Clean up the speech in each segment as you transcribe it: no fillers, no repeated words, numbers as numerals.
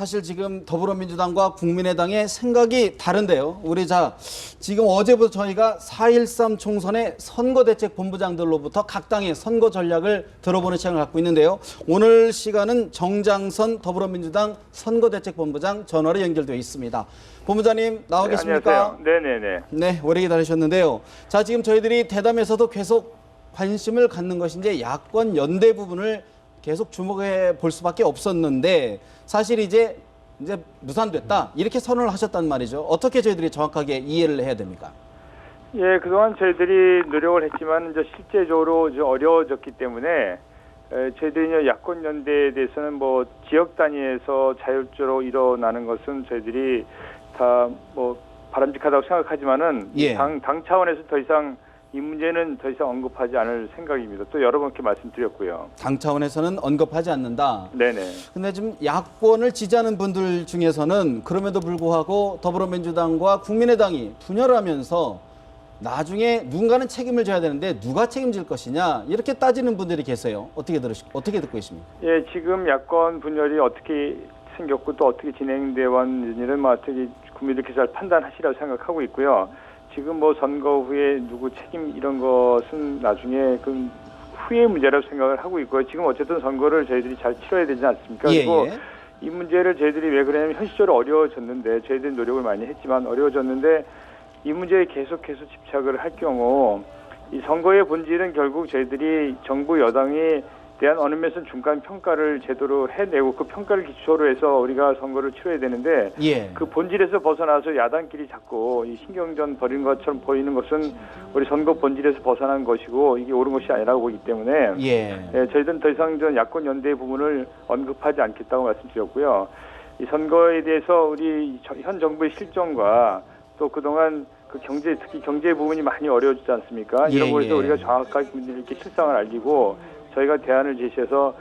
사실 지금 더불어민주당과 국민의당의 생각이 다른데요. 지금 어제부터 저희가 4.13 총선의 선거대책본부장들로부터 각 당의 선거 전략을 들어보는 시간을 갖고 있는데요. 오늘 시간은 정장선 더불어민주당 선거대책본부장 전화로 연결되어 있습니다. 본부장님 나와 계십니까? 네, 안녕하세요. 네네네. 네, 오래 기다리셨는데요. 자, 지금 저희들이 대담에서도 계속 관심을 갖는 것이 이제 야권 연대 부분을 계속 주목해 볼 수밖에 없었는데 사실 이제 무산됐다 이렇게 선언을 하셨단 말이죠. 어떻게 저희들이 정확하게 이해를 해야 됩니까? 예, 그동안 저희들이 노력을 했지만 이제 실제적으로 이제 어려워졌기 때문에 저희들이 야권 연대에 대해서는 뭐 지역 단위에서 자율적으로 일어나는 것은 저희들이 다 뭐 바람직하다고 생각하지만은 예. 당 차원에서 더 이상 이 문제는 더 이상 언급하지 않을 생각입니다. 또 여러 번께 말씀드렸고요. 당 차원에서는 언급하지 않는다. 네네. 근데 지금 야권을 지지하는 분들 중에서는 그럼에도 불구하고 더불어민주당과 국민의당이 분열하면서 나중에 누군가는 책임을 져야 되는데 누가 책임질 것이냐 이렇게 따지는 분들이 계세요. 어떻게 듣고 계십니까? 예, 지금 야권 분열이 어떻게 생겼고 또 어떻게 진행되어 왔는지는 뭐 어떻게 국민들께서 잘 판단하시라고 생각하고 있고요. 지금 뭐 선거 후에 누구 책임 이런 것은 나중에 그 후의 문제라고 생각을 하고 있고요. 지금 어쨌든 선거를 저희들이 잘 치러야 되지 않습니까? 그리고 이 문제를 저희들이 왜 그러냐면 현실적으로 어려워졌는데 저희들이 노력을 많이 했지만 어려워졌는데 이 문제에 계속해서 집착을 할 경우 이 선거의 본질은 결국 저희들이 정부 여당이 대한 어느 면에서 중간 평가를 제대로 해내고 그 평가를 기초로 해서 우리가 선거를 치러야 되는데 그 본질에서 벗어나서 야당끼리 자꾸 이 신경전 벌이는 것처럼 보이는 것은 우리 선거 본질에서 벗어난 것이고 이게 옳은 것이 아니라고 보기 때문에 저희들은 더 이상 야권 연대 부분을 언급하지 않겠다고 말씀드렸고요. 이 선거에 대해서 우리 현 정부의 실정과 또 그동안 그 특히 경제 부분이 많이 어려워지지 않습니까? 이런 것에서 우리가 정확하게 국민들께 실상을 알리고 저희가 대안을 제시해서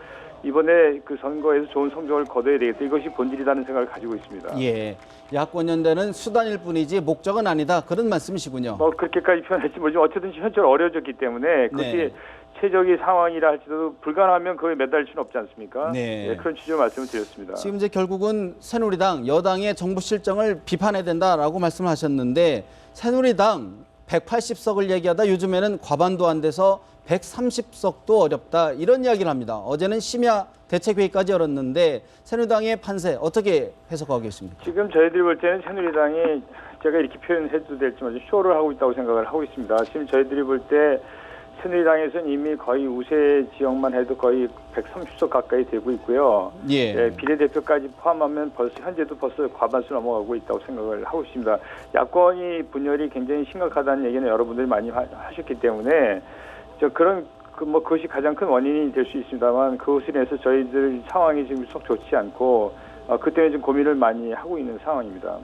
이번에 그 선거에서 좋은 성적을 거둬야 되겠다. 이것이 본질이라는 생각을 가지고 있습니다. 예, 야권 연대는 수단일 뿐이지 목적은 아니다. 그런 말씀이시군요. 뭐 그렇게까지 표현할지 모르지만 어쨌든 현실적으로 어려워졌기 때문에 그것이 최적의 상황이라 할지라도 불가능하면 그거에 매달릴 수는 없지 않습니까? 네, 그런 취지로 말씀을 드렸습니다. 지금 이제 결국은 새누리당 여당의 정부 실정을 비판해야 된다라고 말씀을 하셨는데 새누리당 180석을 얘기하다 요즘에는 과반도 안 돼서 130석도 어렵다 이런 이야기를 합니다. 어제는 심야 대책회의까지 열었는데 새누리당의 판세 어떻게 해석하고 계십니까? 지금 저희들이 볼 때는 새누리당이 제가 이렇게 표현해도 될지만 쇼를 하고 있다고 생각을 하고 있습니다. 지금 저희들이 볼 때 새누리당에서는 이미 거의 우세 지역만 해도 거의 130석 가까이 되고 있고요. 비례대표까지 포함하면 현재도 벌써 과반수 넘어가고 있다고 생각을 하고 있습니다. 야권이 분열이 굉장히 심각하다는 얘기는 여러분들이 많이 하셨기 때문에 그것이 가장 큰 원인이 될 수 있습니다만 그것을 인해서 저희들 상황이 지금 썩 좋지 않고 그 때문에 좀 고민을 많이 하고 있는 상황입니다.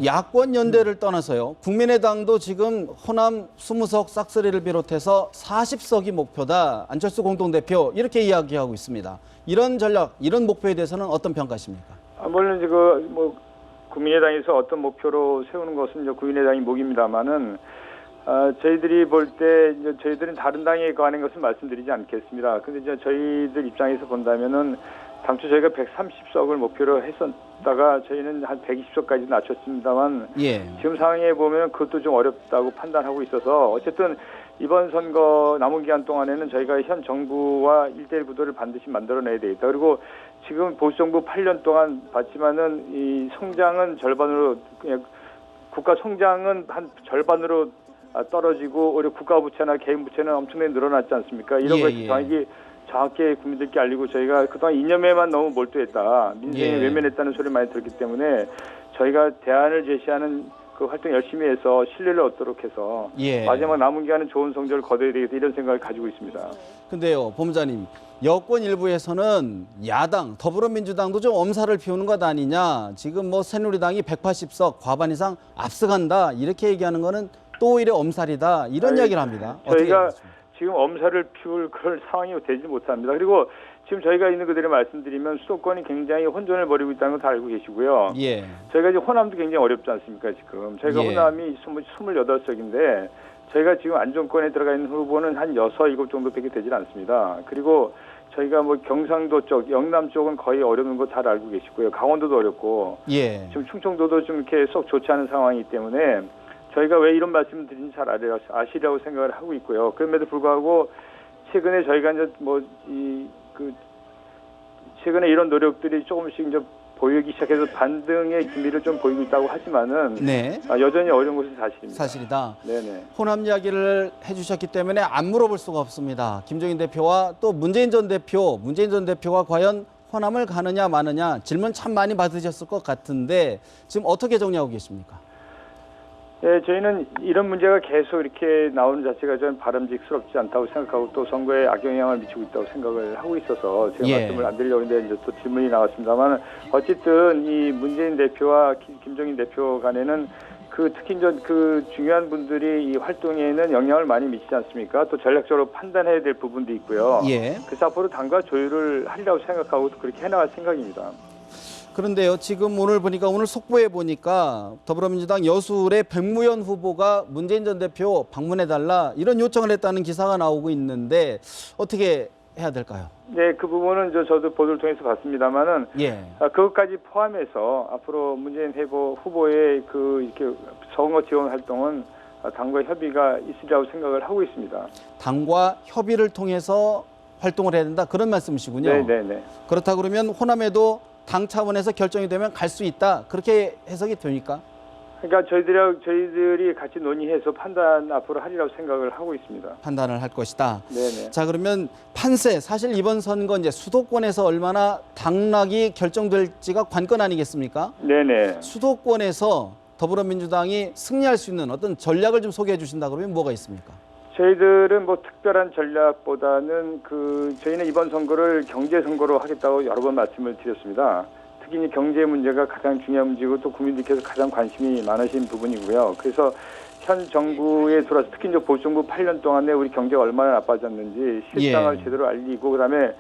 야권 연대를 떠나서요. 국민의당도 지금 호남 20석 싹쓸이를 비롯해서 40석이 목표다. 안철수 공동대표 이렇게 이야기하고 있습니다. 이런 전략, 이런 목표에 대해서는 어떤 평가십니까? 물론 국민의당에서 어떤 목표로 세우는 것은 국민의당이 목입니다만은 저희들이 볼 때 저희들은 다른 당에 관한 것은 말씀드리지 않겠습니다. 근데 저희들 입장에서 본다면은 당초 저희가 130석을 목표로 했었다가 저희는 한 120석까지 낮췄습니다만 지금 상황에 보면 그것도 좀 어렵다고 판단하고 있어서 어쨌든 이번 선거 남은 기간 동안에는 저희가 현 정부와 1대1 구도를 반드시 만들어내야 되겠다. 그리고 지금 보수정부 8년 동안 봤지만은 이 성장은 절반으로 국가 성장은 한 절반으로 떨어지고 오히려 국가 부채나 개인 부채는 엄청나게 늘어났지 않습니까? 이런 것이 정확히 국민들께 알리고 저희가 그동안 이념에만 너무 몰두했다. 민생에 외면했다는 소리를 많이 들었기 때문에 저희가 대안을 제시하는 그 활동 열심히 해서 신뢰를 얻도록 해서 마지막 남은 기간은 좋은 성적을 거둬야 되겠다 이런 생각을 가지고 있습니다. 근데요, 본부장님. 여권 일부에서는 야당, 더불어민주당도 좀 엄살을 피우는 것 아니냐. 지금 새누리당이 180석 과반 이상 앞서간다. 이렇게 얘기하는 거는 또 오히려 엄살이다. 이런 이야기를 합니다. 저희가 지금 엄살을 피울 그럴 상황이 되지 못합니다. 그리고 지금 저희가 있는 그대로 말씀드리면 수도권이 굉장히 혼돈을 벌이고 있다는 걸 다 알고 계시고요. 저희가 이제 호남도 굉장히 어렵지 않습니까, 지금. 저희가 호남이 28석인데 저희가 지금 안정권에 들어가 있는 후보는 한 6, 7 정도밖에 되질 않습니다. 그리고 저희가 뭐 경상도 쪽, 영남 쪽은 거의 어려운 거 잘 알고 계시고요. 강원도도 어렵고 예. 지금 충청도도 좀 이렇게 썩 좋지 않은 상황이기 때문에 저희가 왜 이런 말씀을 드리는지 잘 아시라고 생각을 하고 있고요. 그럼에도 불구하고 최근에 저희가 이제 최근에 이런 노력들이 조금씩 이제 보이기 시작해서 반등의 기미를 좀 보이고 있다고 하지만은 네. 여전히 어려운 것은 사실입니다. 사실이다. 네네. 호남 이야기를 해주셨기 때문에 안 물어볼 수가 없습니다. 김종인 대표와 또 문재인 전 대표가 과연 호남을 가느냐 마느냐 질문 참 많이 받으셨을 것 같은데 지금 어떻게 정리하고 계십니까? 네, 저희는 이런 문제가 계속 이렇게 나오는 자체가 좀 바람직스럽지 않다고 생각하고 또 선거에 악영향을 미치고 있다고 생각을 하고 있어서 제가 예. 말씀을 안 드리려고 했는데 이제 또 질문이 나왔습니다만 어쨌든 이 문재인 대표와 김종인 대표 간에는 특히 이제 중요한 분들이 이 활동에는 영향을 많이 미치지 않습니까? 또 전략적으로 판단해야 될 부분도 있고요. 예. 그래서 앞으로 당과 조율을 하리라고 생각하고 그렇게 해나갈 생각입니다. 그런데요, 지금 오늘 속보에 보니까 더불어민주당 여술의 백무현 후보가 문재인 전 대표 방문해달라 이런 요청을 했다는 기사가 나오고 있는데 어떻게 해야 될까요? 네, 그 부분은 저도 보도를 통해서 봤습니다만은 예. 그것까지 포함해서 앞으로 문재인 후보의 이렇게 선거 지원 활동은 당과 협의가 있으리라고 생각을 하고 있습니다. 당과 협의를 통해서 활동을 해야 된다 그런 말씀이시군요. 네. 그렇다 그러면 호남에도 당 차원에서 결정이 되면 갈 수 있다 그렇게 해석이 됩니까? 그러니까 저희들이 같이 논의해서 판단 앞으로 하리라고 생각을 하고 있습니다. 판단을 할 것이다. 네네. 자, 그러면 판세 사실 이번 선거 이제 수도권에서 얼마나 당락이 결정될지가 관건 아니겠습니까? 네네. 수도권에서 더불어민주당이 승리할 수 있는 어떤 전략을 좀 소개해 주신다 그러면 뭐가 있습니까? 저희들은 뭐 특별한 전략보다는 저희는 이번 선거를 경제 선거로 하겠다고 여러 번 말씀을 드렸습니다. 특히 경제 문제가 가장 중요한 문제고 또 국민들께서 가장 관심이 많으신 부분이고요. 그래서 현 정부에 들어와서 특히 이제 보수정부 8년 동안에 우리 경제가 얼마나 나빠졌는지 실상을 예. 제대로 알리고 그다음에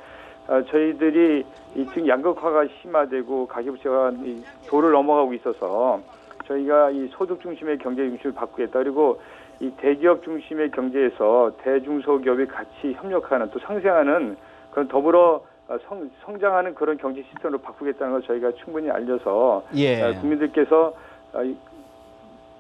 저희들이 지금 양극화가 심화되고 가계부채가 도를 넘어가고 있어서 저희가 이 소득 중심의 경제 중심을 바꾸겠다. 그리고 이 대기업 중심의 경제에서 대중소기업이 같이 협력하는 또 상생하는 그런 더불어 성장하는 그런 경제 시스템으로 바꾸겠다는 걸 저희가 충분히 알려서 예. 국민들께서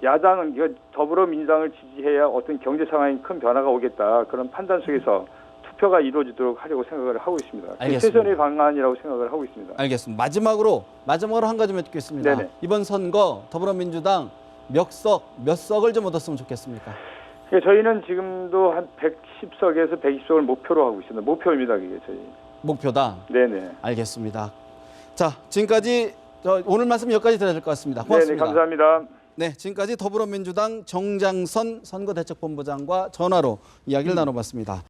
야당은 더불어민주당을 지지해야 어떤 경제 상황에 큰 변화가 오겠다. 그런 판단 속에서 투표가 이루어지도록 하려고 생각을 하고 있습니다. 알겠습니다. 최선의 방안이라고 생각을 하고 있습니다. 알겠습니다. 마지막으로 한 가지만 듣겠습니다. 네네. 이번 선거 더불어민주당 몇 석을 좀 얻었으면 좋겠습니까? 저희는 지금도 한 110석에서 120석을 목표로 하고 있습니다. 목표입니다, 그게 저희. 목표다. 네네. 알겠습니다. 자, 지금까지 오늘 말씀 여기까지 드려야 될 것 같습니다. 고맙습니다. 네네, 감사합니다. 네, 지금까지 더불어민주당 정장선 선거대책본부장과 전화로 이야기를 나눠봤습니다.